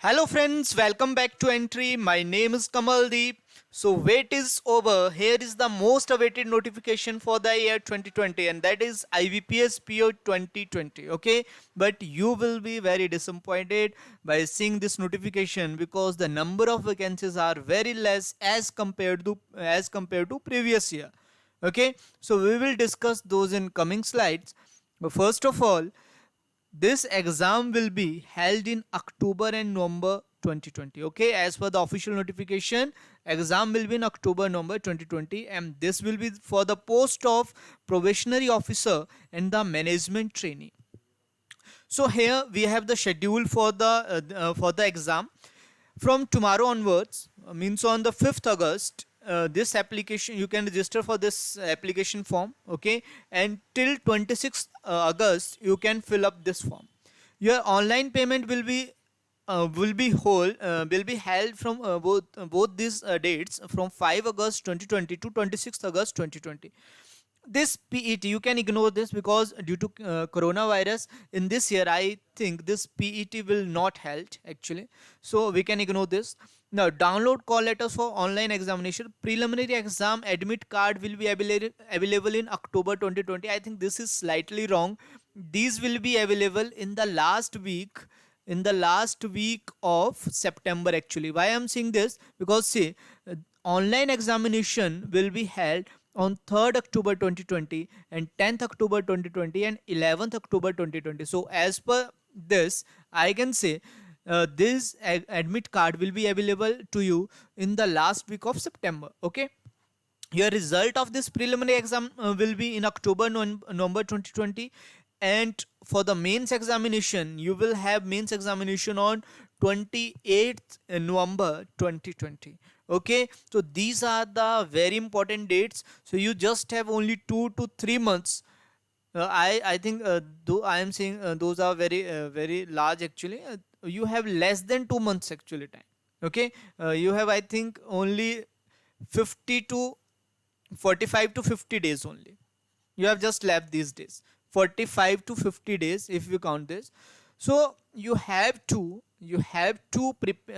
Hello friends, welcome back to Entry. My name is Kamaldeep. So wait is over. Here is the most awaited notification for the year 2020 and that is IBPS PO 2020. Okay, but you will be very disappointed by seeing this notification because the number of vacancies are very less as compared to previous year. Okay, so we will discuss those in coming slides. But first of all, this exam will be held in October and November 2020. Okay, as per the official notification, exam will be in October, November 2020, and this will be for the post of probationary officer and the management trainee. So here we have the schedule for the exam from tomorrow onwards, means on the 5th August. This application you can register for this application form, okay, and till 26th August you can fill up this form. Your online payment will be held from both these dates from 5 August 2020 to 26th August 2020. This PET you can ignore this because due to coronavirus in this year I think this PET will not held actually, so we can ignore this. Now download call letters for online examination. Preliminary exam admit card will be available in October 2020. I think this is slightly wrong. These will be available in the last week of September actually. Why I'm saying this? Because see, online examination will be held on 3rd October 2020 and 10th October 2020 and 11th October 2020. So as per this, I can say this admit card will be available to you in the last week of September. Okay, your result of this preliminary exam will be in October, November 2020, and for the mains examination you will have mains examination on 28th November 2020. Okay, so these are the very important dates, so you just have only 2 to 3 months. I think though I am saying those are very large actually. You have less than 2 months actually time. Okay, you have I think only 50 to 45 to 50 days only. You have just left these days, 45 to 50 days if you count this. So you have to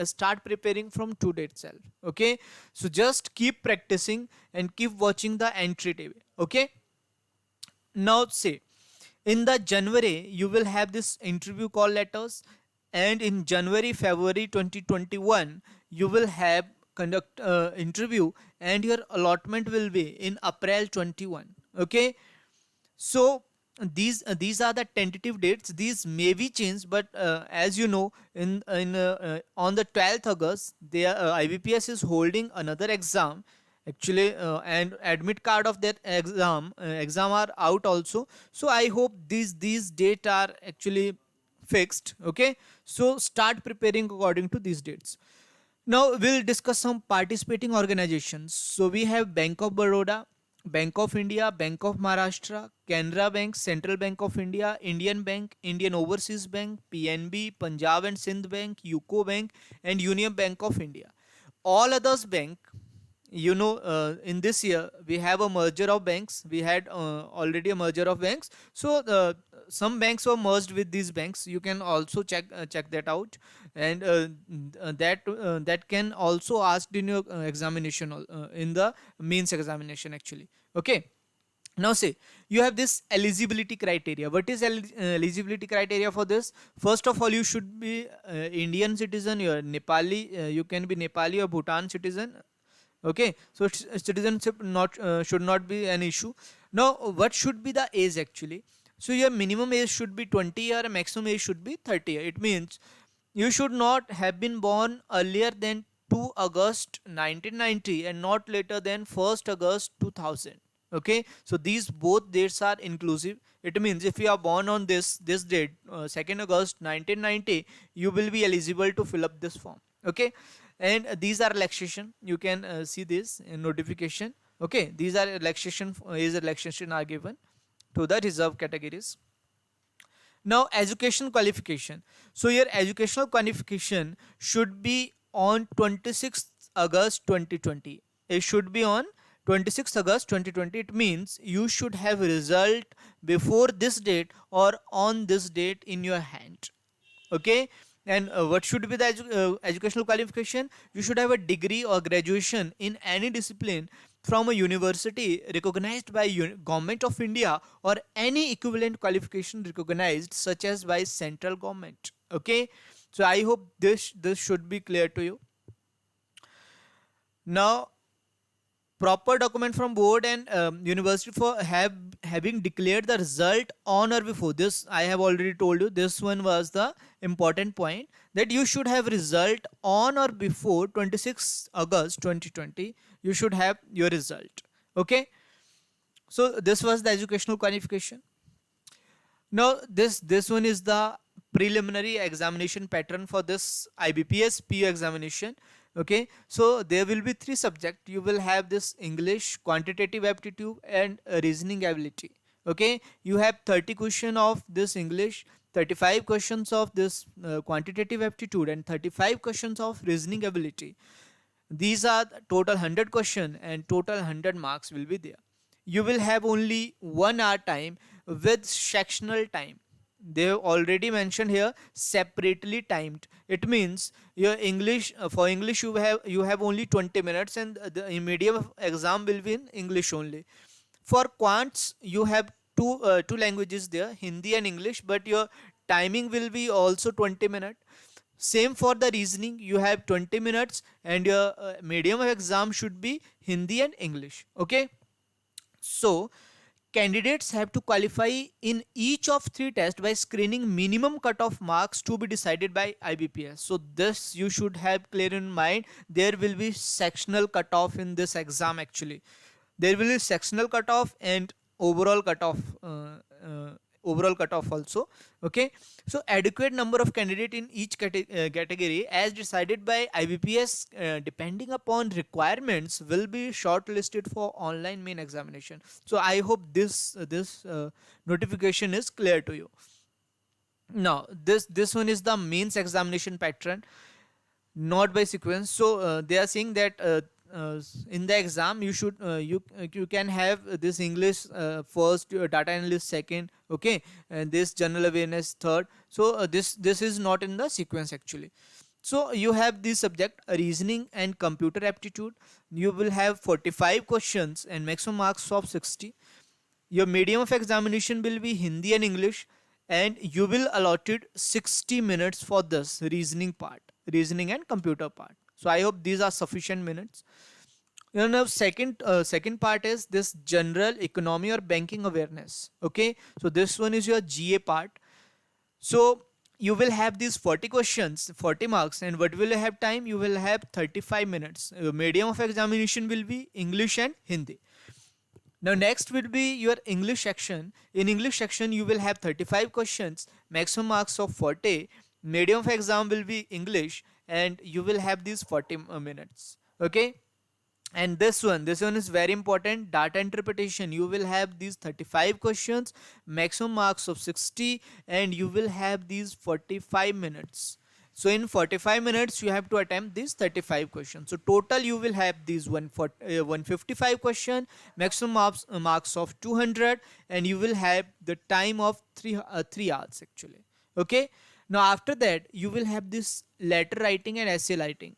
start preparing from today itself. Okay, so just keep practicing and keep watching the entry table. Okay, now say in the January you will have this interview call letters, and in January February 2021 you will have conduct interview, and your allotment will be in April 21. Okay, so these are the tentative dates. These may be changed, but as you know, in on the 12th August, IBPS is holding another exam actually, and admit card of that exam are out also. So I hope these date are actually fixed. Okay, so start preparing according to these dates. Now we'll discuss some participating organizations. So we have Bank of Baroda, Bank of India, Bank of Maharashtra, Canara Bank, Central Bank of India, Indian Bank, Indian Overseas Bank, PNB, Punjab and Sindh Bank, UCO Bank, and Union Bank of India. All others bank, in this year we have a merger of banks. We had already a merger of banks, so some banks were merged with these banks. You can also check that out, and that can also asked in your examination, in the means examination actually. Okay, now say you have this eligibility criteria. What is eligibility criteria for this? First of all, you should be Indian citizen. You are Nepali, you can be Nepali or Bhutan citizen. Okay, so citizenship not should not be an issue. Now what should be the age actually? So your minimum age should be 20 year, maximum age should be 30 year. It means you should not have been born earlier than 2 August 1990 and not later than 1st August 2000. Okay, so these both dates are inclusive. It means if you are born on this date, 2nd August 1990, you will be eligible to fill up this form. Okay, and these are relaxation. You can see this in notification. Okay, these are relaxation are given to the reserve categories. Now education qualification. So your educational qualification should be on 26th August 2020. It should be on 26th August 2020. It means you should have result before this date or on this date in your hand. Okay, And what should be the educational qualification? You should have a degree or graduation in any discipline from a university recognized by government of India, or any equivalent qualification recognized such as by central government. Okay, so I hope this should be clear to you. Now, proper document from board and university for having declared the result on or before. This I have already told you, this one was the important point, that you should have result on or before 26 August 2020. You should have your result. Okay, so this was the educational qualification. Now this one is the preliminary examination pattern for this IBPS PU examination. Okay, so there will be three subjects. You will have this English, quantitative aptitude, and reasoning ability. Okay, you have 30 question of this English, 35 questions of this quantitative aptitude, and 35 questions of reasoning ability. These are the total 100 question, and total 100 marks will be there. You will have only 1 hour time with sectional time. They have already mentioned here separately timed. It means your English, for English you have only 20 minutes, and the medium of exam will be in English only. For quants you have two languages there, Hindi and English, but your timing will be also 20 minutes. Same for the reasoning, you have 20 minutes, and your medium of exam should be Hindi and English. Okay, so candidates have to qualify in each of three tests by screening minimum cutoff marks to be decided by IBPS. So this you should have clear in mind. There will be sectional cutoff in this exam actually. There will be sectional cutoff and overall cutoff. Overall cutoff also. Okay, so adequate number of candidate in each category as decided by IBPS depending upon requirements will be shortlisted for online main examination. So I hope this notification is clear to you. Now this one is the mains examination pattern, not by sequence. So they are saying that in the exam you should you can have this English first, data analyst second, okay, and this general awareness third. So this is not in the sequence actually. So you have this subject reasoning and computer aptitude. You will have 45 questions and maximum marks of 60. Your medium of examination will be Hindi and English, and you will allotted 60 minutes for this reasoning part, reasoning and computer part. So I hope these are sufficient minutes. Now second part is this general economy or banking awareness. Okay, so this one is your GA part. So you will have these 40 questions, 40 marks, and what will you have time? You will have 35 minutes. Medium of examination will be English and Hindi. Now next will be your English section. In English section you will have 35 questions, maximum marks of 40. Medium of exam will be English, and you will have these 40 minutes. Okay, and this one is very important, data interpretation. You will have these 35 questions, maximum marks of 60, and you will have these 45 minutes. So in 45 minutes you have to attempt these 35 questions. So total you will have these 155 question, maximum marks of 200, and you will have the time of 3 hours actually. Okay, now after that you will have this letter writing and essay writing.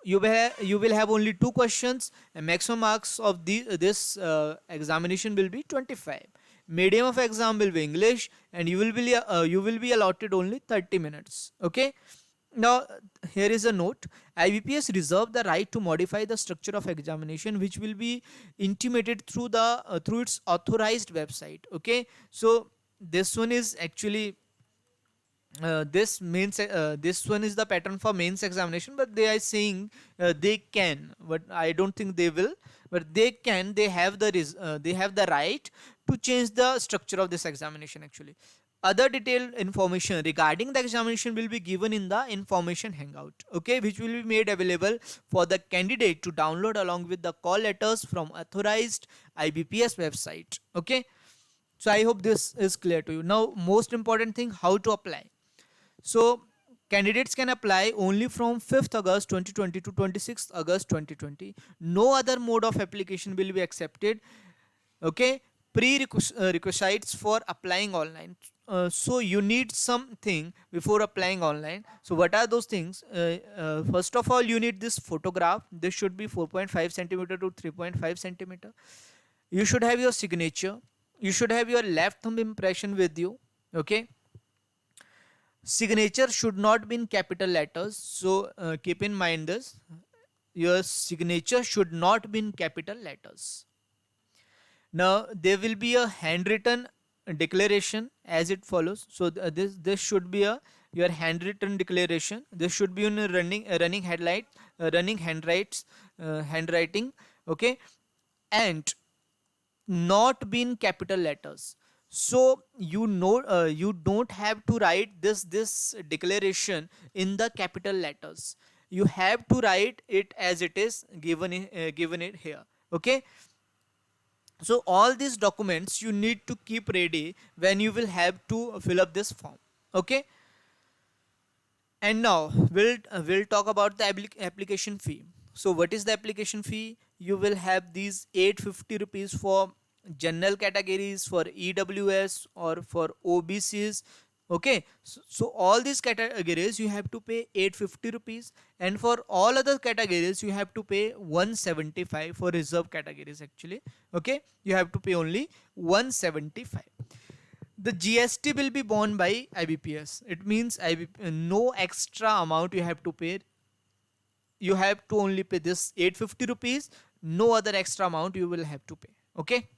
You will have only 2 questions, and maximum marks of this examination will be 25. Medium of exam will be English, and you will be allotted only 30 minutes. Okay, now here is a note. IBPS reserve the right to modify the structure of examination, which will be intimated through its authorized website. Okay, so this one is actually this one is the pattern for mains examination, but they are saying they can, but I don't think they will, but they have the right to change the structure of this examination actually. Other detailed information regarding the examination will be given in the information hangout, okay, which will be made available for the candidate to download along with the call letters from authorized IBPS website. Okay, so I hope this is clear to you. Now most important thing, how to apply. So candidates can apply only from 5th August 2020 to 26th August 2020. No other mode of application will be accepted. Okay, prerequisites for applying online. so you need something before applying online. So what are those things? First of all, you need this photograph. This should be 4.5 centimeter to 3.5 centimeter. You should have your signature. You should have your left thumb impression with you. Okay. Signature should not be in capital letters. So keep in mind this. Your signature should not be in capital letters. Now there will be a handwritten declaration as it follows. So this should be a your handwritten declaration. This should be in a running headlight, running handwriting. Okay, and not be in capital letters. So you know you don't have to write this declaration in the capital letters. You have to write it as it is given it here. Okay, so all these documents you need to keep ready when you will have to fill up this form. Okay, and now we'll talk about the application fee. So what is the application fee? You will have these 850 rupees for general categories, for EWS or for OBCs. Okay, so all these categories you have to pay 850 rupees, and for all other categories you have to pay 175 for reserve categories actually. Okay, you have to pay only 175. The GST will be borne by IBPS. It means no extra amount you have to pay. You have to only pay this 850 rupees. No other extra amount you will have to pay. Okay.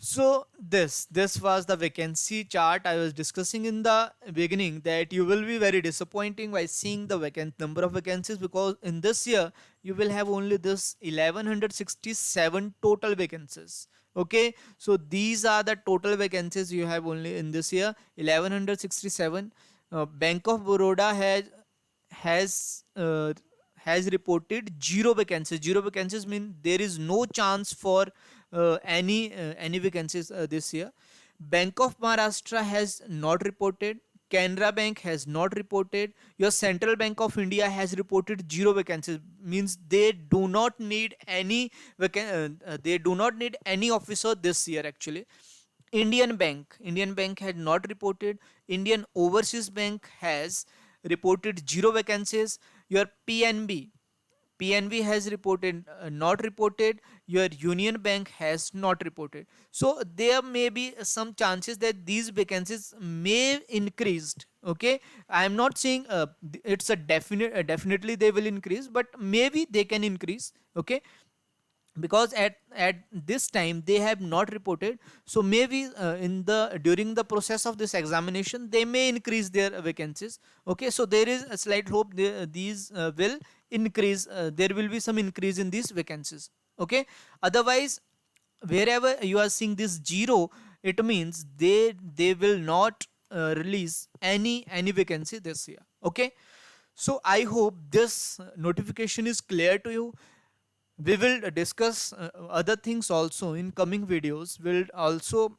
So this was the vacancy chart I was discussing in the beginning, that you will be very disappointing by seeing the vacant number of vacancies, because in this year you will have only this 1167 total vacancies. Okay, so these are the total vacancies you have only in this year, 1167. Bank of Baroda has reported zero vacancies. Zero vacancies mean there is no chance for any vacancies this year. Bank of Maharashtra has not reported. Canara Bank has not reported. Your Central Bank of India has reported zero vacancies. Means they do not need any they do not need any officer this year actually. Indian Bank had not reported. Indian Overseas Bank has reported zero vacancies. Your PNB has reported not reported. Your Union Bank has not reported. So there may be some chances that these vacancies may increased. Okay, I am not saying it's a definitely they will increase, but maybe they can increase. Okay, because at this time they have not reported. So maybe in the during the process of this examination they may increase their vacancies. Okay, so there is a slight hope these will increase. There will be some increase in these vacancies. Okay, otherwise wherever you are seeing this zero, it means they will not release any vacancy this year. Okay, so I hope this notification is clear to you. We will discuss other things also in coming videos. We'll also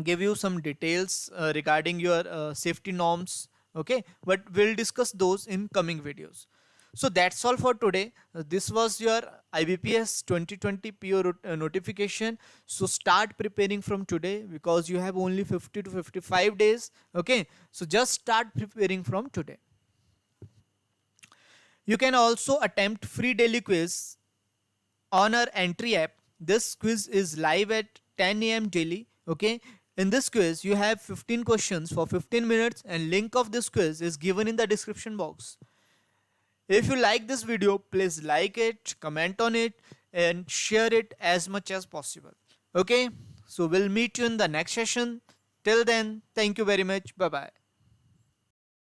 give you some details regarding your safety norms. Okay, but we'll discuss those in coming videos. So that's all for today. This was your IBPS 2020 PO notification. So start preparing from today, because you have only 50 to 55 days. Okay, so just start preparing from today. You can also attempt free daily quiz on our entry app. This quiz is live at 10 a.m. daily. Okay, in this quiz you have 15 questions for 15 minutes, and link of this quiz is given in the description box. If you like this video, please like it, comment on it, and share it as much as possible. Okay, so we'll meet you in the next session. Till then, thank you very much. Bye bye.